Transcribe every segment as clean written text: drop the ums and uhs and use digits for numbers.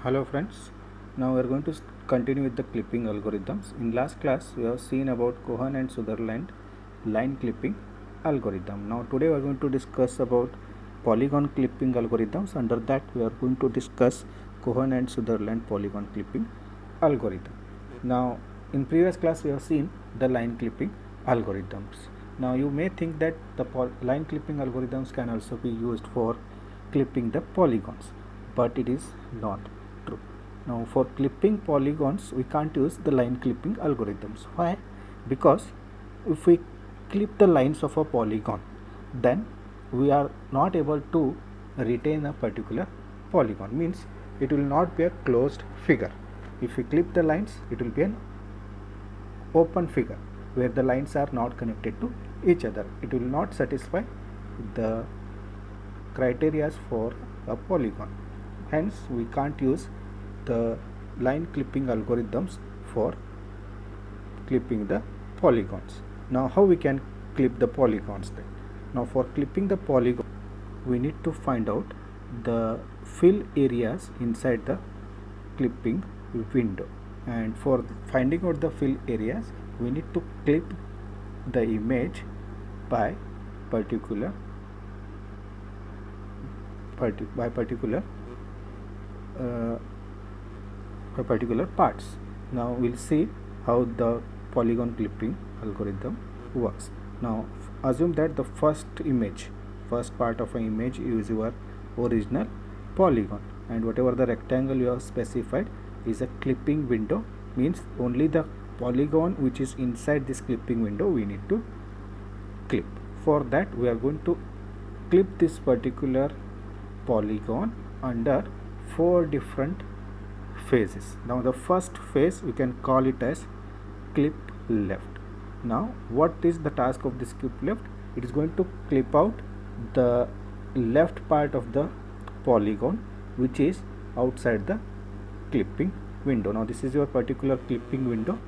Hello friends, now we are going to continue with the clipping algorithms. In last class we have seen about Cohen and Sutherland line clipping algorithm. Now today we are going to discuss about polygon clipping algorithms. Under that we are going to discuss Cohen and Sutherland polygon clipping algorithm. Now in previous class we have seen the line clipping algorithms. Now you may think that the line clipping algorithms can also be used for clipping the polygons, but it is not true. Now for clipping polygons we can't use the line clipping algorithms. Why? Because if we clip the lines of a polygon, then we are not able to retain a particular polygon, means it will not be a closed figure. If we clip the lines, it will be an open figure where the lines are not connected to each other. It will not satisfy the criteria for a polygon. Hence we can't use the line clipping algorithms for clipping the polygons. Now how we can clip the polygons then? Now for clipping the polygon we need to find out the fill areas inside the clipping window, and for finding out the fill areas we need to clip the image by particular parts. Now we'll see how the polygon clipping algorithm works. Now assume that the first part of an image is your original polygon, and whatever the rectangle you have specified is a clipping window, means only the polygon which is inside this clipping window we need to clip. For that we are going to clip this particular polygon under 4 different phases. Now the first phase we can call it as clip left. Now what is the task of this clip left? It is going to clip out the left part of the polygon which is outside the clipping window. Now this is your particular clipping window.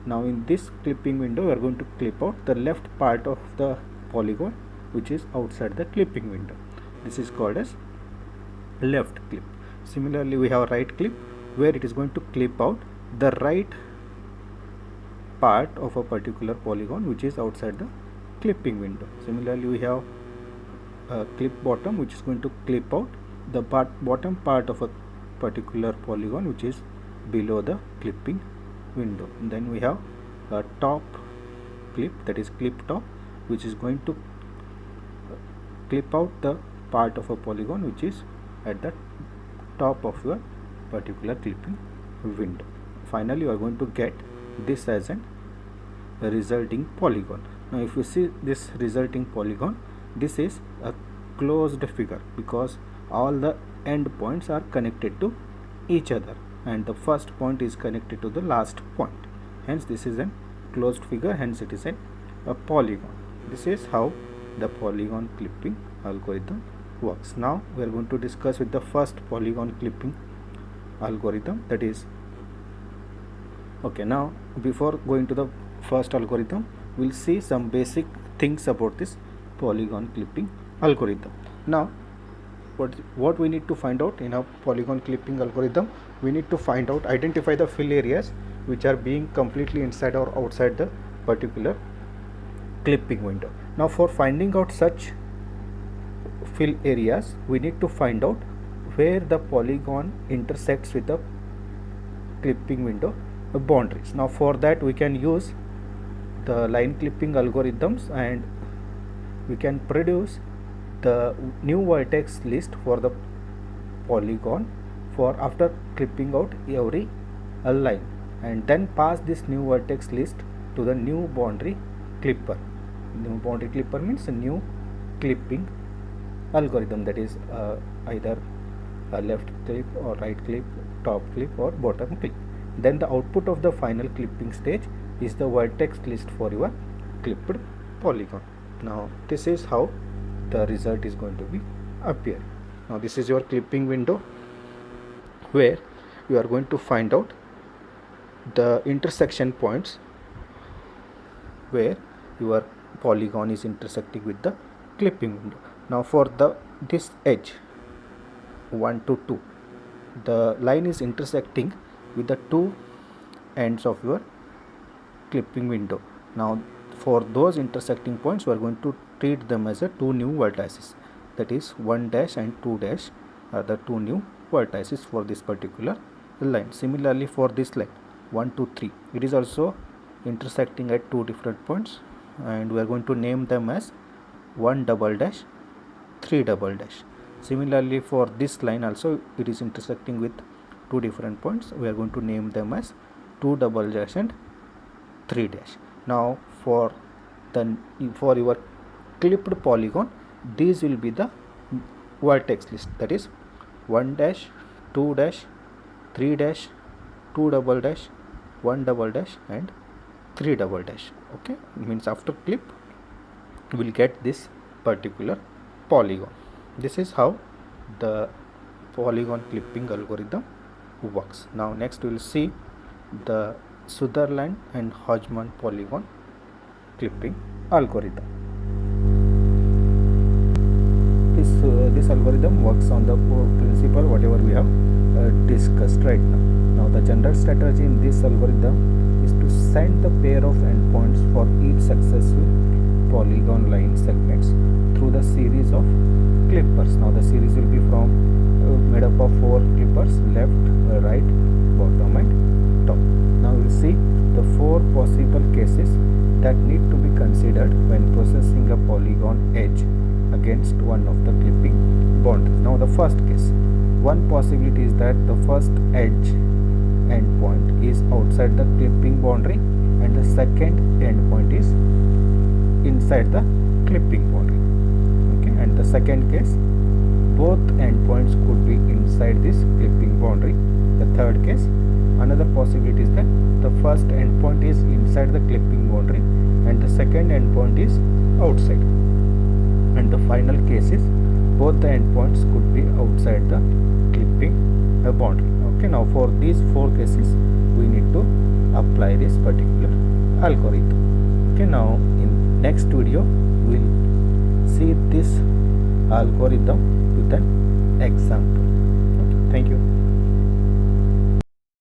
Now in this clipping window we are going to clip out the left part of the polygon which is outside the clipping window. This is called as left clip. Similarly we have right clip, where it is going to clip out the right part of a particular polygon which is outside the clipping window. Similarly we have clip bottom, which is going to clip out the bottom part of a particular polygon which is below the clipping window. And then we have a top clip, that is clip top, which is going to clip out the part of a polygon which is at the top of your particular clipping window. Finally you are going to get this as a resulting polygon. Now if you see this resulting polygon, this is a closed figure because all the end points are connected to each other and the first point is connected to the last point. Hence this is a closed figure, hence it is a polygon. This is how the polygon clipping algorithm works. Now we are going to discuss with the first polygon clipping algorithm, that is now before going to the first algorithm we'll see some basic things about this polygon clipping algorithm. Now what we need to find out in a polygon clipping algorithm, we need to identify the fill areas which are being completely inside or outside the particular clipping window. Now for finding out such fill areas we need to find out where the polygon intersects with the clipping window boundaries. Now for that we can use the line clipping algorithms and we can produce the new vertex list for the polygon for after clipping out every line, and then pass this new vertex list to the new boundary clipper. New boundary clipper means a new clipping algorithm, that is either a left clip or right clip, top clip or bottom clip. Then the output of the final clipping stage is the vertex list for your clipped polygon. Now this is how the result is going to be appear. Now this is your clipping window where you are going to find out the intersection points where your polygon is intersecting with the clipping window. Now for this edge 1 to 2, the line is intersecting with the two ends of your clipping window. Now for those intersecting points we are going to treat them as a two new vertices, that is 1 dash and 2 dash are the two new vertices for this particular line. Similarly for this line 1 2 3, it is also intersecting at two different points, and we are going to name them as 1 double dash 3 double dash. Similarly for this line also it is intersecting with two different points, we are going to name them as 2 double dash and 3 dash. Now for your clipped polygon, these will be the vertex list, that is 1 dash 2 dash 3 dash 2 double dash 1 double dash and 3 double dash. Okay, means after clip we will get this particular polygon. This is how the polygon clipping algorithm works. Now next we will see the Sutherland and Hodgman polygon clipping algorithm. This algorithm works on the principle whatever we have discussed right now. Now the general strategy in this algorithm is to send the pair of endpoints for each successive polygon line segments through the series of clippers. Now the series will be from made up of 4 clippers, left, right, bottom and top. Now we will see the 4 possible cases that need to be considered when processing a polygon edge against one of the clipping boundaries. Now the first case, one possibility is that the first edge endpoint is outside the clipping boundary and the second endpoint is inside the clipping boundary. Okay, and the second case, both endpoints could be inside this clipping boundary. The third case, another possibility is that the first endpoint is inside the clipping boundary and the second endpoint is outside. And the final case is both the endpoints could be outside the clipping boundary. Okay, now for these 4 cases we need to apply this particular algorithm. Okay, now in next video we will see this algorithm with an example. Okay, thank you.